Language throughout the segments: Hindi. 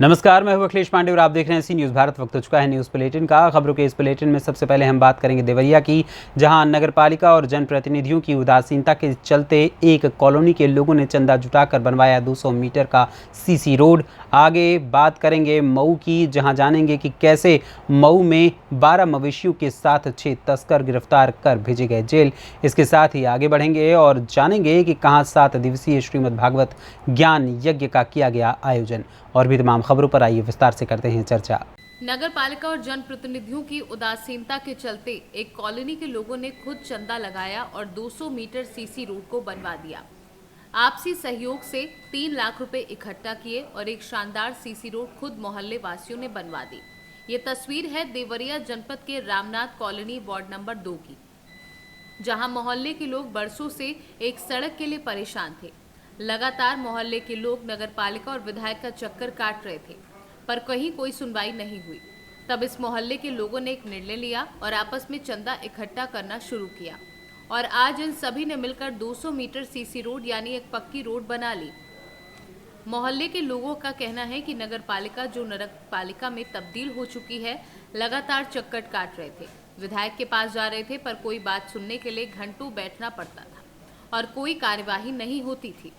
नमस्कार, मैं हूं अखिलेश पांडे और आप देख रहे हैं सी न्यूज़ भारत। वक्त हो चुका है न्यूज़ बुलेटिन का। खबरों के इस बुलेटिन में सबसे पहले हम बात करेंगे देवरिया की, जहां नगरपालिका और जनप्रतिनिधियों की उदासीनता के चलते एक कॉलोनी के लोगों ने चंदा जुटाकर बनवाया 200 मीटर का सीसी रोड। आगे बात करेंगे मऊ की, जहां जानेंगे कि कैसे मऊ में 12 मवेशियों के साथ 6 तस्कर गिरफ्तार कर भेजे गए जेल। इसके साथ ही आगे बढ़ेंगे और जानेंगे कि कहां 7 दिवसीय श्रीमद् भागवत ज्ञान यज्ञ का किया गया आयोजन। और भी तमाम खबरों पर आइए विस्तार से करते हैं चर्चा। नगर पालिका और जनप्रतिनिधियों की उदासीनता के चलते एक कॉलोनी के लोगों ने खुद चंदा लगाया और 200 मीटर सीसी रोड को बनवा दिया। आपसी सहयोग से 3 लाख रुपए इकट्ठा किए और एक शानदार सीसी रोड खुद मोहल्ले वासियों ने बनवा दी। ये तस्वीर है देवरिया जनपद के रामनाथ कॉलोनी वार्ड नंबर 2 की, जहां मोहल्ले के लोग बरसों से एक सड़क के लिए परेशान थे। लगातार मोहल्ले के लोग नगरपालिका और विधायक का चक्कर काट रहे थे, पर कहीं कोई सुनवाई नहीं हुई। तब इस मोहल्ले के लोगों ने एक निर्णय लिया और आपस में चंदा इकट्ठा करना शुरू किया और आज इन सभी ने मिलकर 200 मीटर सीसी रोड यानी एक पक्की रोड बना ली। मोहल्ले के लोगों का कहना है कि नगरपालिका जो नगरपालिका में तब्दील हो चुकी है, लगातार चक्कर काट रहे थे। विधायक के पास जा रहे थे, पर कोई बात सुनने के लिए घंटों बैठना पड़ता था और कोई कार्यवाही नहीं होती थी।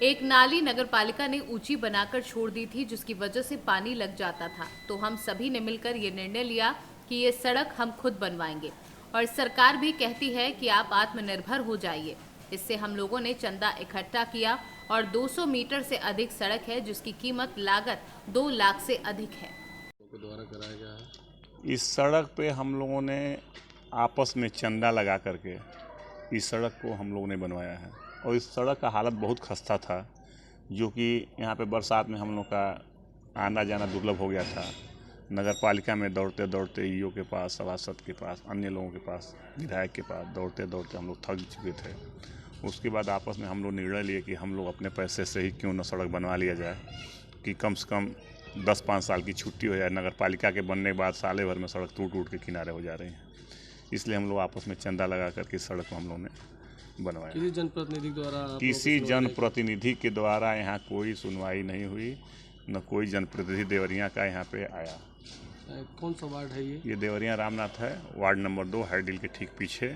एक नाली नगरपालिका ने ऊंची बनाकर छोड़ दी थी, जिसकी वजह से पानी लग जाता था। तो हम सभी ने मिलकर ये निर्णय लिया कि ये सड़क हम खुद बनवाएंगे और सरकार भी कहती है कि आप आत्मनिर्भर हो जाइए। इससे हम लोगों ने चंदा इकट्ठा किया और 200 मीटर से अधिक सड़क है, जिसकी कीमत लागत 2 लाख से अधिक है। द्वारा कराया गया है। इस सड़क पे हम लोगों ने आपस में चंदा लगा करके इस सड़क को हम लोगों ने बनवाया है और इस सड़क का हालत बहुत खस्ता था, जो कि यहाँ पे बरसात में हम लोग का आना जाना दुर्लभ हो गया था। नगर पालिका में दौड़ते दौड़ते ईओ के पास, सभासद के पास, अन्य लोगों के पास, विधायक के पास दौड़ते दौड़ते हम लोग थक चुके थे। उसके बाद आपस में हम लोग निर्णय लिए कि हम लोग अपने पैसे से ही क्यों न सड़क बनवा लिया जाए, कि कम से कम 10-5 साल की छुट्टी हो जाए। नगर पालिका के बनने के बाद साले भर में सड़क टूट टूट के किनारे हो जा रही हैं, इसलिए हम लोग आपस में चंदा लगा करके इस सड़क को हम लोग ने बनवाया। किसी जनप्रतिनिधि के द्वारा यहाँ कोई सुनवाई नहीं हुई, न कोई जनप्रतिनिधि देवरिया का यहाँ पे आया। कौन सा वार्ड है ये? देवरिया रामनाथ है, वार्ड नंबर 2, हाईडील के ठीक पीछे,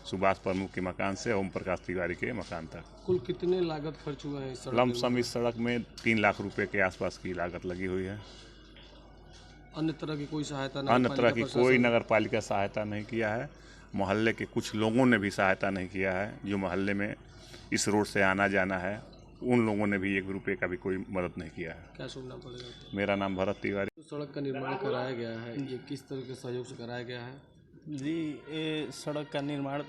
सुभाष प्रमुख के मकान से ओम प्रकाश तिवारी के मकान तक। कुल कितने लागत खर्च हुए हैं इस सड़क? लमसम इस सड़क में 3 लाख रुपए के आसपास की लागत लगी हुई है। अन्य तरह की कोई सहायता? अन्य तरह की कोई नगर पालिका सहायता नहीं किया है। मोहल्ले के कुछ लोगों ने भी सहायता नहीं किया है, जो मोहल्ले में इस रोड से आना जाना है, उन लोगों ने भी 1 रुपये का भी कोई मदद नहीं किया है। क्या सुनना पड़ेगा? मेरा नाम भरत तिवारी। सड़क का निर्माण कराया गया है, ये किस तरह के सहयोग से कराया गया है? जी, ये सड़क का निर्माण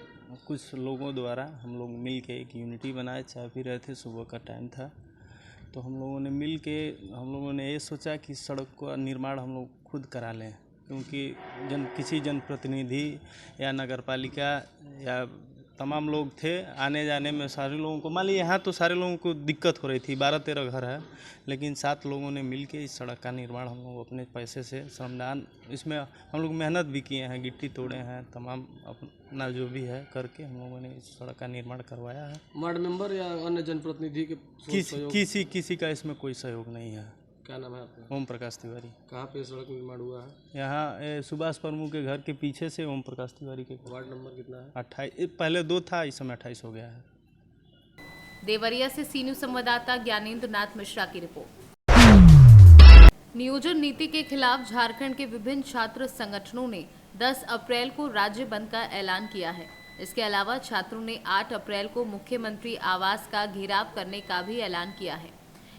कुछ लोगों द्वारा हम लोग मिल के एक यूनिटी बनाए, चाय पी रहे थे, सुबह का टाइम था, तो हम लोगों ने मिल के ये सोचा कि सड़क का निर्माण हम लोग खुद करा लें, क्योंकि किसी जनप्रतिनिधि या नगरपालिका या तमाम लोग थे, आने जाने में सारे लोगों को, मान लीजिए यहाँ तो सारे लोगों को दिक्कत हो रही थी, 12-13 घर है, लेकिन 7 लोगों ने मिल के इस सड़क का निर्माण हम लोग अपने पैसे से, श्रमदान, इसमें हम लोग मेहनत भी किए हैं, गिट्टी तोड़े हैं, तमाम अपना जो भी है करके हम लोगों ने इस सड़क का निर्माण करवाया है। वार्ड मेंबर या अन्य जनप्रतिनिधि के किसी का इसमें कोई सहयोग नहीं है। क्या नाम है आपका? ओम प्रकाश तिवारी। कहाँ पे सड़क निर्माण हुआ है? यहाँ सुभाष प्रमुख के घर के पीछे से ओम प्रकाश तिवारी के। वार्ड नंबर कितना है? 28, पहले 2 था, इस समय 28 हो गया है। देवरिया से सी न्यूज़ संवाददाता ज्ञानेंद्र नाथ मिश्रा की रिपोर्ट। नियोजन नीति के खिलाफ झारखंड के विभिन्न छात्र संगठनों ने 10 अप्रैल को राज्य बंद का ऐलान किया है। इसके अलावा छात्रों ने 8 अप्रैल को मुख्यमंत्री आवास का घेराव करने का भी ऐलान किया है।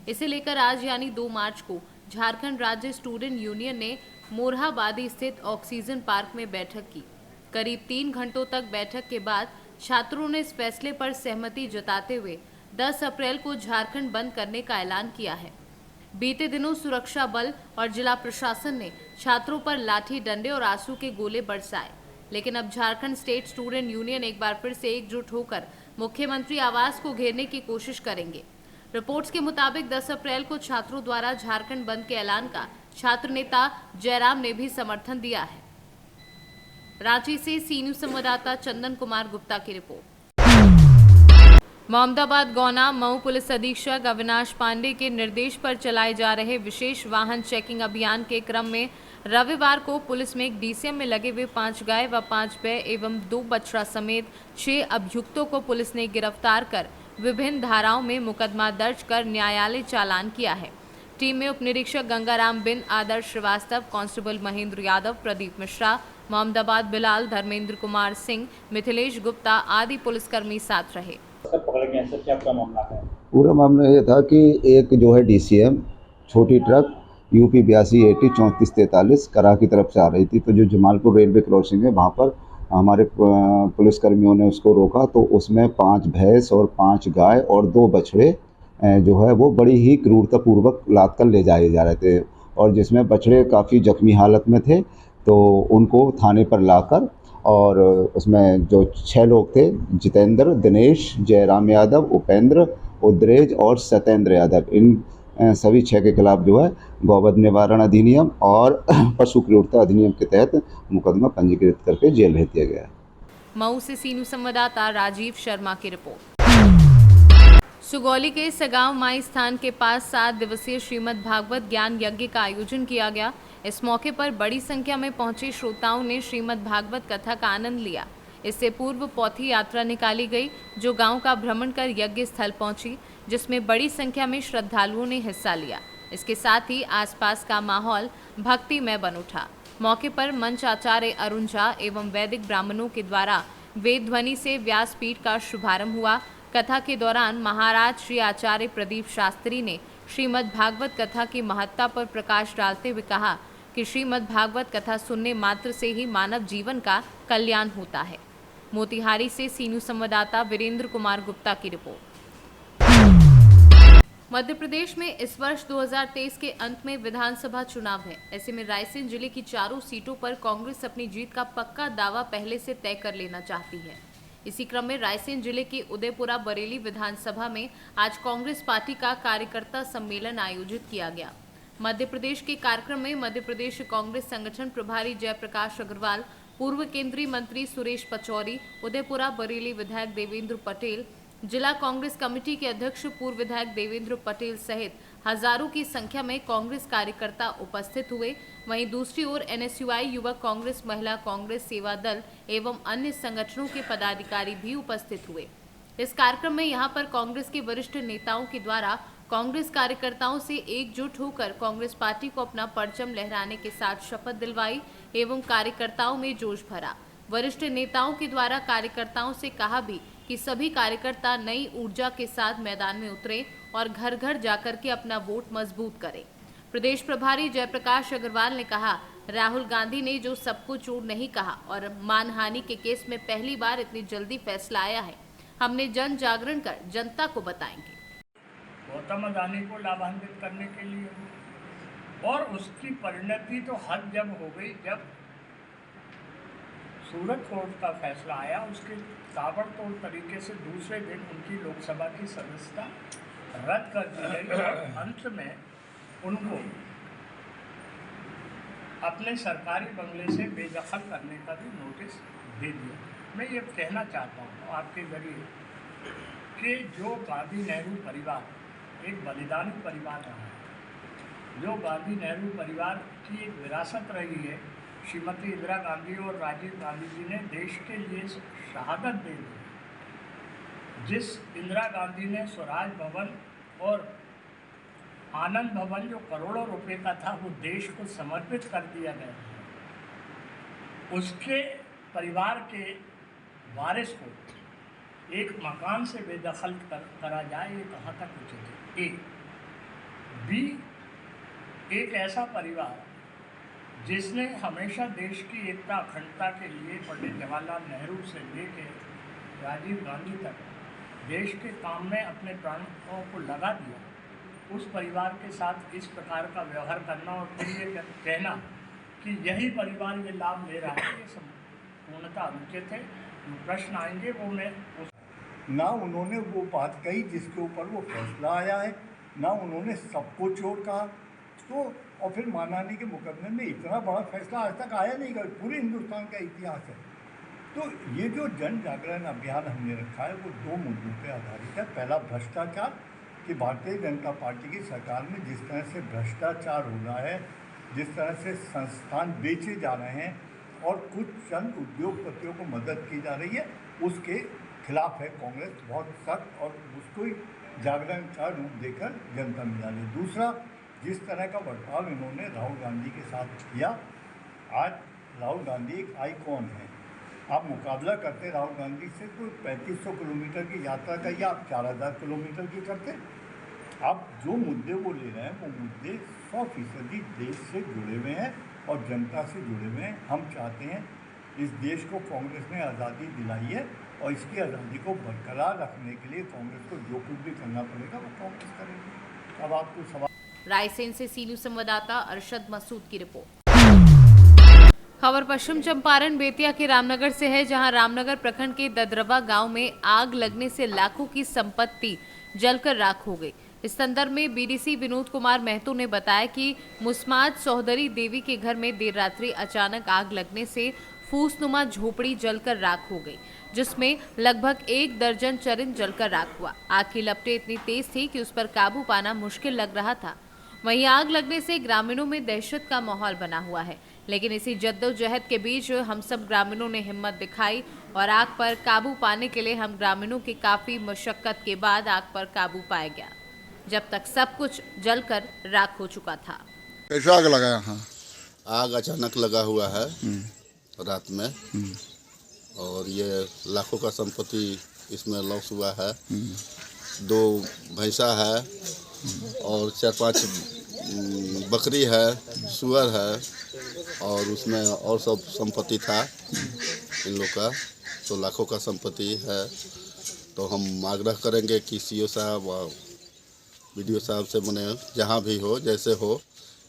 इसे लेकर आज यानी 2 मार्च को झारखंड राज्य स्टूडेंट यूनियन ने मोरहाबादी स्थित ऑक्सीजन पार्क में बैठक की। करीब 3 घंटों तक बैठक के बाद छात्रों ने इस फैसले पर सहमति जताते हुए 10 अप्रैल को झारखंड बंद करने का ऐलान किया है। बीते दिनों सुरक्षा बल और जिला प्रशासन ने छात्रों पर लाठी डंडे और आंसू के गोले बरसाए, लेकिन अब झारखंड स्टेट स्टूडेंट यूनियन एक बार फिर से एकजुट होकर मुख्यमंत्री आवास को घेरने की कोशिश करेंगे। रिपोर्ट्स के मुताबिक 10 अप्रैल को छात्रों द्वारा झारखंड बंद के ऐलान का छात्र नेता जयराम ने भी समर्थन दिया है। रांची से सी न्यूज़ संवाददाता चंदन कुमार गुप्ता की रिपोर्ट। मोहम्मदाबाद गौना मऊ पुलिस अधीक्षक अविनाश पांडे के निर्देश पर चलाए जा रहे विशेष वाहन चेकिंग अभियान के क्रम में रविवार को पुलिस में एक डीसीएम में लगे हुए 5 गाय व 5 बैल एवं 2 बछड़ा समेत 6 अभियुक्तों को पुलिस ने गिरफ्तार कर विभिन्न धाराओं में मुकदमा दर्ज कर न्यायालय चालान किया है। टीम में उप निरीक्षक गंगाराम बिन, आदर्श श्रीवास्तव, कांस्टेबल महेंद्र यादव, प्रदीप मिश्रा, मोहम्मदाबाद बिलाल, धर्मेंद्र कुमार सिंह, मिथिलेश गुप्ता आदि पुलिसकर्मी साथ रहे। पूरा मामला ये था कि एक जो है डीसीएम छोटी ट्रक यूपी 8280 3443 करा की तरफ से आ रही थी, तो जो जमालपुर रेलवे क्रॉसिंग है वहाँ पर हमारे पुलिसकर्मियों ने उसको रोका, तो उसमें 5 भैंस और 5 गाय और 2 बछड़े जो है वो बड़ी ही क्रूरतापूर्वक लाद कर ले जाए जा रहे थे, और जिसमें बछड़े काफ़ी जख्मी हालत में थे, तो उनको थाने पर लाकर और उसमें जो 6 लोग थे, जितेंद्र, दिनेश, जयराम यादव, उपेंद्र, उद्रेज और सत्येंद्र यादव, इन सभी 6 के खिलाफ जो है गौवध निवारण अधिनियम और पशु क्रूरता अधिनियम के तहत मुकदमा पंजीकृत करके जेल भेज दिया गया है। मऊ से सीनू संवाददाता राजीव शर्मा की रिपोर्ट। सुगौली के सगांव माई स्थान के पास 7 दिवसीय श्रीमद् भागवत ज्ञान यज्ञ का आयोजन किया गया। इस मौके पर बड़ी संख्या में पहुंचे श्रोताओं ने श्रीमद् भागवत कथा का आनंद लिया। इससे पूर्व पौथी यात्रा निकाली गई, जो गांव का भ्रमण कर यज्ञ स्थल पहुंची, जिसमें बड़ी संख्या में श्रद्धालुओं ने हिस्सा लिया। इसके साथ ही आसपास का माहौल भक्तिमय बन उठा। मौके पर मंच आचार्य अरुण झा एवं वैदिक ब्राह्मणों के द्वारा वेद ध्वनि से व्यासपीठ का शुभारंभ हुआ। कथा के दौरान महाराज श्री आचार्य प्रदीप शास्त्री ने श्रीमद् भागवत कथा की महत्ता पर प्रकाश डालते हुए कहा कि श्रीमद् भागवत कथा सुनने मात्र से ही मानव जीवन का कल्याण होता है। मोतिहारी से सीनू संवाददाता वीरेंद्र कुमार गुप्ता की रिपोर्ट। मध्य प्रदेश में इस वर्ष 2023 के अंत में विधानसभा चुनाव है। ऐसे में रायसेन जिले की चारों सीटों पर कांग्रेस अपनी जीत का पक्का दावा पहले से तय कर लेना चाहती है। इसी क्रम में रायसेन जिले के उदयपुरा बरेली विधानसभा में आज कांग्रेस पार्टी का कार्यकर्ता सम्मेलन आयोजित किया गया। मध्य प्रदेश के कार्यक्रम में मध्य प्रदेश कांग्रेस संगठन प्रभारी जयप्रकाश अग्रवाल, पूर्व केंद्रीय मंत्री सुरेश पचौरी, उदयपुरा बरेली विधायक देवेंद्र पटेल, जिला कांग्रेस कमेटी के अध्यक्ष पूर्व विधायक देवेंद्र पटेल सहित हजारों की संख्या में कांग्रेस कार्यकर्ता उपस्थित हुए। वहीं दूसरी ओर एनएसयूआई, युवक कांग्रेस, महिला कांग्रेस, सेवा दल एवं अन्य संगठनों के पदाधिकारी भी उपस्थित हुए। इस कार्यक्रम में यहां पर कांग्रेस के वरिष्ठ नेताओं के द्वारा कांग्रेस कार्यकर्ताओं से एकजुट होकर कांग्रेस पार्टी को अपना परचम लहराने के साथ शपथ दिलवाई एवं कार्यकर्ताओं में जोश भरा। वरिष्ठ नेताओं के द्वारा कार्यकर्ताओं से कहा भी कि सभी कार्यकर्ता नई ऊर्जा के साथ मैदान में उतरे और घर घर जाकर के अपना वोट मजबूत करें। प्रदेश प्रभारी जयप्रकाश अग्रवाल ने कहा, राहुल गांधी ने जो सबको चोर नहीं कहा और मानहानि के केस में पहली बार इतनी जल्दी फैसला आया है। हमने जन जागरण कर जनता को बताएंगे। गौतम अडानी को लाभान्वित करने के लिए, और उसकी परिणति तो हद जब हो गई जब सूरत कोर्ट का फैसला आया। उसके ताबड़तोड़ तरीके से दूसरे दिन उनकी लोकसभा की सदस्यता रद्द कर दी गई और अंत में उनको अपने सरकारी बंगले से बेदखल करने का भी नोटिस दे दिया। मैं ये कहना चाहता हूँ आपके जरिए कि जो गांधी नेहरू परिवार एक बलिदानी परिवार रहा है, जो गांधी नेहरू परिवार की एक विरासत रही है, श्रीमती इंदिरा गांधी और राजीव गांधी जी ने देश के लिए शहादत दे दी। जिस इंदिरा गांधी ने स्वराज भवन और आनंद भवन जो करोड़ों रुपए का था वो देश को समर्पित कर दिया गया, उसके परिवार के वारिस को एक मकान से बेदखल करा जाए, ये कहाँ तक उचित है। ए बी, एक ऐसा परिवार जिसने हमेशा देश की एकता अखंडता के लिए पंडित जवाहरलाल नेहरू से लेकर राजीव गांधी तक देश के काम में अपने प्राणों को लगा दिया, उस परिवार के साथ इस प्रकार का व्यवहार करना और फिर ये कहना कि यही परिवार ये लाभ ले रहा है, ये संपूर्णतः अनुचित है। जो प्रश्न आएंगे वो मैं ना उन्होंने वो बात कही जिसके ऊपर वो फैसला आया है, ना उन्होंने सबको चोर कहा, तो और फिर मानहानि के मुकदमे में इतना बड़ा फैसला आज तक आया नहीं, पूरे हिंदुस्तान का इतिहास है। तो ये जो जन जागरण अभियान हमने रखा है वो 2 मुद्दों पे आधारित है। पहला भ्रष्टाचार, कि भारतीय जनता पार्टी की सरकार में जिस तरह से भ्रष्टाचार हो रहा है, जिस तरह से संस्थान बेचे जा रहे हैं और कुछ चंद उद्योगपतियों को मदद की जा रही है, उसके खिलाफ है कांग्रेस बहुत सख्त, और उसको ही जागरण का रूप देकर जनता में डाले। दूसरा, जिस तरह का बर्ताव इन्होंने राहुल गांधी के साथ किया, आज राहुल गांधी एक आइकॉन है। आप मुकाबला करते राहुल गांधी से तो 3500 किलोमीटर की यात्रा का या आप 4000 किलोमीटर की करते। आप जो मुद्दे वो ले रहे हैं वो मुद्दे 100% देश से जुड़े हुए हैं और जनता से जुड़े हुए हैं। हम चाहते हैं इस देश को कांग्रेस ने आज़ादी दिलाई है और इसकी आज़ादी को बरकरार रखने के लिए कांग्रेस को जो कुछ भी करना पड़ेगा वो कांग्रेस करेगी। अब आपको सवाल। रायसेन से सी न्यूज संवाददाता अरशद मसूद की रिपोर्ट। खबर पश्चिम चंपारण बेतिया के रामनगर से है, जहां रामनगर प्रखंड के ददरवा गांव में आग लगने से लाखों की संपत्ति जलकर राख हो गई। इस संदर्भ में बीडीसी विनोद कुमार महतो ने बताया कि मुस्मात सौदरी देवी के घर में देर रात्रि अचानक आग लगने से फूसनुमा झोपड़ी जलकर राख हो गई, जिसमें लगभग 1 दर्जन चरिंद जलकर राख हुआ। आग की लपटें इतनी तेज थी कि उस पर काबू पाना मुश्किल लग रहा था। वहीं आग लगने से ग्रामीणों में दहशत का माहौल बना हुआ है, लेकिन इसी जद्दोजहद के बीच हम सब ग्रामीणों ने हिम्मत दिखाई और आग पर काबू पाने के लिए हम ग्रामीणों की काफी मशक्कत के बाद आग पर काबू पाया गया, जब तक सब कुछ जलकर राख हो चुका था। कैसे आग लगा यहाँ? आग अचानक लगा हुआ है रात में, और ये लाखों का संपत्ति इसमें लॉस हुआ है। 2 भैंसा है और 4-5 बकरी है, सुअर है, और उसमें और सब संपत्ति था इन लोग का, तो लाखों का संपत्ति है। तो हम आग्रह करेंगे कि सीओ साहब और बीडीओ साहब से बने जहाँ भी हो जैसे हो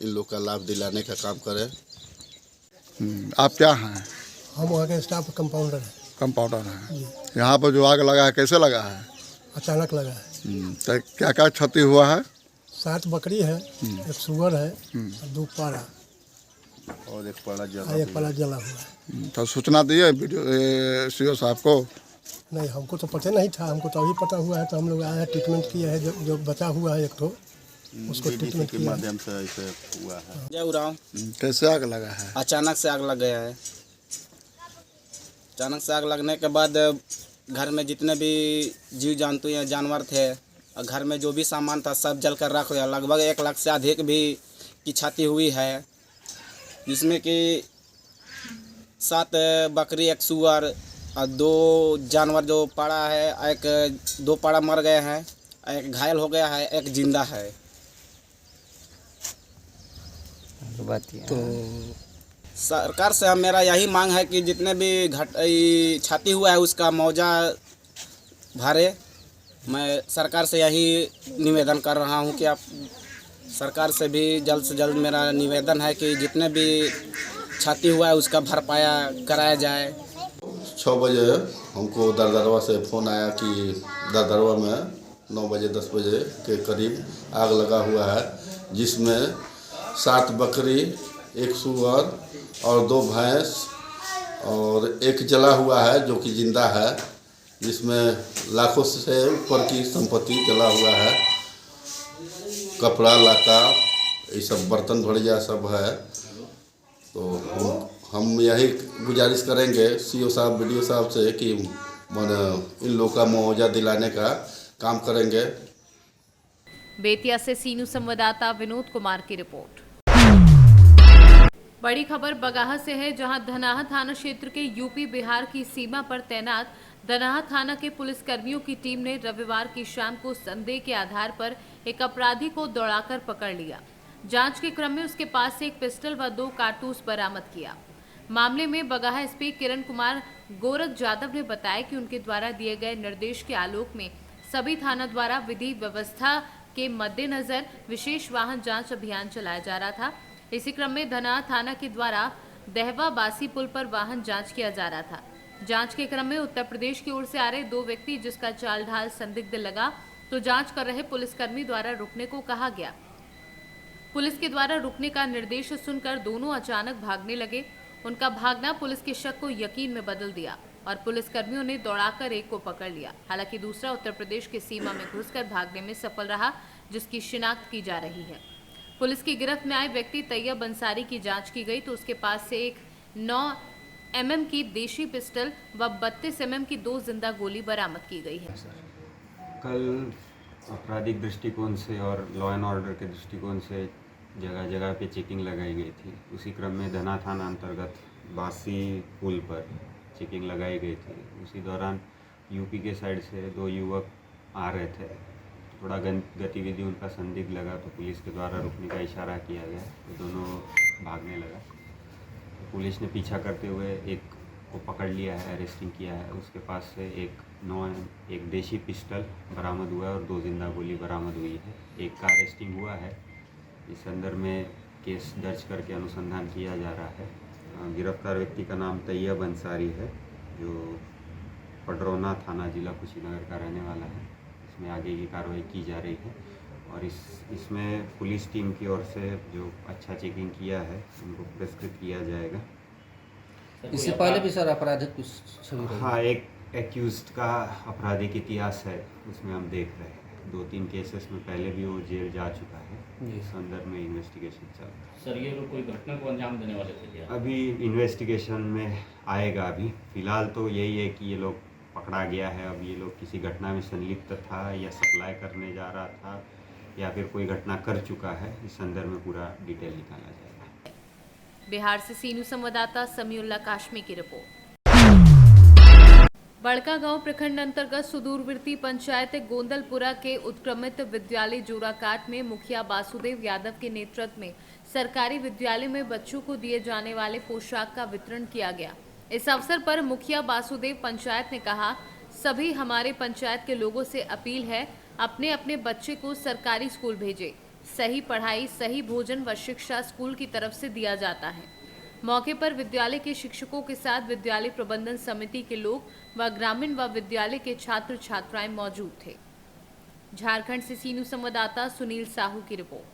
इन लोग का लाभ दिलाने का काम करें। आप क्या हैं? हम वहाँ के स्टाफ कंपाउंडर हैं। कंपाउंडर हैं। यहाँ पर जो आग लगा है कैसे लगा है? अचानक लगा है। तो क्या क्या क्षति हुआ है? 7 बकरी है, 1 सुअर है और 2 पारा और 1 पाड़ा जला हुआ है। तो सूचना दिए सीओ साहब को? नहीं, हमको तो पता नहीं था, हमको तो अभी पता हुआ है, तो हम लोग आए हैं, ट्रीटमेंट किया है। जो बचा हुआ है 1 ठो, उसको ट्रीटमेंट के माध्यम से ऐसे हुआ है। जय उराव। कैसे आग लगा है? अचानक से आग लग गया है। अचानक से आग लगने के बाद घर में जितने भी जीव जंतु या जानवर थे, घर में जो भी सामान था सब जलकर राख हो गया। लगभग 1 लाख से अधिक भी की क्षति हुई है, जिसमें कि 7 बकरी, 1 सुअर और 2 जानवर जो पड़ा है, 2 पाड़ा मर गए हैं, 1 घायल हो गया है, 1 जिंदा है। तो सरकार से मेरा यही मांग है कि जितने भी क्षति हुआ है उसका मुआवजा भरे। मैं सरकार से यही निवेदन कर रहा हूं कि आप सरकार से भी जल्द से जल्द मेरा निवेदन है कि जितने भी क्षति हुआ है उसका भरपाया कराया जाए। 6 बजे हमको दरदरवा से फ़ोन आया कि दरदरवा में 9 बजे 10 बजे के करीब आग लगा हुआ है, जिसमें 7 बकरी, 1 सुअर और 2 भैंस और 1 जला हुआ है जो कि जिंदा है, जिसमें लाखों से ऊपर की संपत्ति जला हुआ है। कपड़ा लता ये सब बर्तन भड़िया सब है। तो हम यही गुजारिश करेंगे सीओ साहब, बीडीओ साहब से कि इन लोगों का मुआवजा दिलाने का काम करेंगे। बेतिया से सी न्यूज संवाददाता विनोद कुमार की रिपोर्ट। बड़ी खबर बगाहा से है, जहां धनाहा थाना क्षेत्र के यूपी बिहार की सीमा पर तैनात धनाहा थाना के पुलिसकर्मियों की टीम ने रविवार की शाम को संदेह के आधार पर एक अपराधी को दौड़ाकर पकड़ लिया। जांच के क्रम में उसके पास से 1 पिस्टल व 2 कारतूस बरामद किया। मामले में बगाहा एसपी किरण कुमार गोरख यादव ने बताया कि उनके द्वारा दिए गए निर्देश के आलोक में सभी थाना द्वारा विधि व्यवस्था के मद्देनजर विशेष वाहन जांच अभियान चलाया जा रहा था। इसी क्रम में धनाहा थाना के द्वारा दहवा बासी पुल पर वाहन जांच किया जा रहा था। जांच के क्रम में उत्तर प्रदेश की ओर से आ रहे 2 व्यक्ति जिसका चाल ढाल संदिग्ध लगा तो जांच कर रहे पुलिसकर्मी द्वारा रुकने को कहा गया। पुलिस के द्वारा रुकने का निर्देश सुनकर दोनों अचानक भागने लगे। उनका भागना पुलिस के शक को यकीन में बदल दिया और पुलिसकर्मियों ने दौड़ाकर एक को पकड़ लिया। हालांकि दूसरा उत्तर प्रदेश की सीमा में घुसकर भागने में सफल रहा, जिसकी शिनाख्त की जा रही है। पुलिस की गिरफ्त में आए व्यक्ति तैयब अंसारी की जांच की गई तो उसके पास से एक 9 mm की देशी पिस्टल व 32 mm की 2 जिंदा गोली बरामद की गई है। कल आपराधिक दृष्टिकोण से और लॉ एंड ऑर्डर के दृष्टिकोण से जगह जगह पे चेकिंग लगाई गई थी। उसी क्रम में धना थाना अंतर्गत बासी पुल पर चेकिंग लगाई गई थी। उसी दौरान यूपी के साइड से 2 युवक आ रहे थे। थोड़ा गतिविधि उनका संदिग्ध लगा तो पुलिस के द्वारा रुकने का इशारा किया गया तो दोनों भागने लगा। तो पुलिस ने पीछा करते हुए एक को पकड़ लिया है, अरेस्टिंग किया है। उसके पास से एक देशी पिस्टल बरामद हुआ है और 2 जिंदा गोली बरामद हुई है। एक का अरेस्टिंग हुआ है। इस संदर्भ में केस दर्ज करके अनुसंधान किया जा रहा है। गिरफ्तार व्यक्ति का नाम तैयब अंसारी है, जो पडरौना थाना जिला कुशीनगर का रहने वाला है। इसमें आगे की कार्रवाई की जा रही है और इसमें पुलिस टीम की ओर से जो अच्छा चेकिंग किया है उनको पुरस्कृत किया जाएगा। इससे पहले भी सर आपराधिक कुछ छवि रही? हाँ, एक एक्यूज्ड का आपराधिक इतिहास है, उसमें हम देख रहे हैं। 2-3 केसेस में पहले भी वो जेल जा चुका है। इस संदर्भ में इन्वेस्टिगेशन चल रहा है। सर, ये लोग कोई घटना को अंजाम देने वाले थे क्या? अभी इन्वेस्टिगेशन में आएगा। अभी फिलहाल तो यही है कि ये लोग पकड़ा गया है। अब ये लोग किसी घटना में संलिप्त था या सप्लाई करने जा रहा था या फिर कोई घटना कर चुका है, इस संदर्भ में पूरा डिटेल निकाला जाएगा। बिहार से सीनू संवाददाता समीउल्लाह काशमी की रिपोर्ट। बड़कागांव प्रखंड अंतर्गत सुदूरवर्ती पंचायत गोंदलपुरा के उत्क्रमित विद्यालय जोराकाट में मुखिया वासुदेव यादव के नेतृत्व में सरकारी विद्यालय में बच्चों को दिए जाने वाले पोशाक का वितरण किया गया। इस अवसर पर मुखिया वासुदेव पंचायत ने कहा, सभी हमारे पंचायत के लोगों से अपील है, अपने अपने बच्चे को सरकारी स्कूल भेजें। सही पढ़ाई, सही भोजन व शिक्षा स्कूल की तरफ से दिया जाता है। मौके पर विद्यालय के शिक्षकों के साथ विद्यालय प्रबंधन समिति के लोग व ग्रामीण व विद्यालय के छात्र छात्राएं मौजूद थे। झारखंड से सीनू संवाददाता सुनील साहू की रिपोर्ट।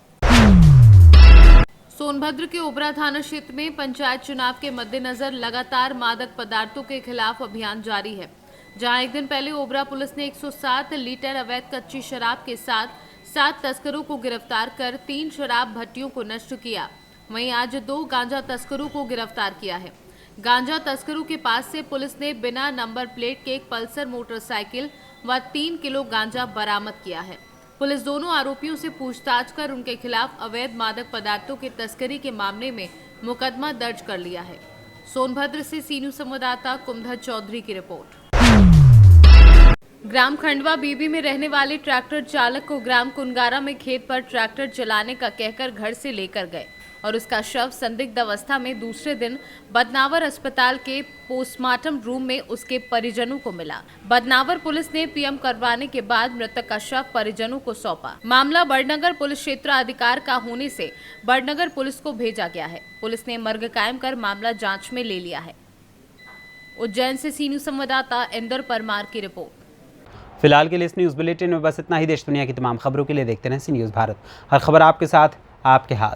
सोनभद्र के ओबरा थाना क्षेत्र में पंचायत चुनाव के मद्देनजर लगातार मादक पदार्थों के खिलाफ अभियान जारी है, जहां एक दिन पहले ओबरा पुलिस ने 107 लीटर अवैध कच्ची शराब के साथ 7 तस्करों को गिरफ्तार कर 3 शराब भट्टियों को नष्ट किया। वहीं आज 2 गांजा तस्करों को गिरफ्तार किया है। गांजा तस्करों के पास से पुलिस ने बिना नंबर प्लेट के एक पल्सर मोटरसाइकिल व 3 किलो गांजा बरामद किया है। पुलिस दोनों आरोपियों से पूछताछ कर उनके खिलाफ अवैध मादक पदार्थों की तस्करी के मामले में मुकदमा दर्ज कर लिया है। सोनभद्र से सीनू संवाददाता कुमधर चौधरी की रिपोर्ट। ग्राम खंडवा बीबी में रहने वाले ट्रैक्टर चालक को ग्राम कुनगारा में खेत पर ट्रैक्टर चलाने का कहकर घर से लेकर गए और उसका शव संदिग्ध अवस्था में दूसरे दिन बदनावर अस्पताल के पोस्टमार्टम रूम में उसके परिजनों को मिला। बदनावर पुलिस ने पीएम करवाने के बाद मृतक का शव परिजनों को सौंपा। मामला बड़नगर पुलिस क्षेत्राधिकार का होने से बड़नगर पुलिस को भेजा गया है। पुलिस ने मर्ग कायम कर मामला जांच में ले लिया है। उज्जैन से सीनू संवाददाता इंदर परमार की रिपोर्ट। फिलहाल के लिए इस न्यूज़ बुलेटिन में बस इतना ही। देश दुनिया की तमाम खबरों के लिए देखते रहें सी न्यूज़ भारत। हर खबर आपके साथ, आपके हाथ।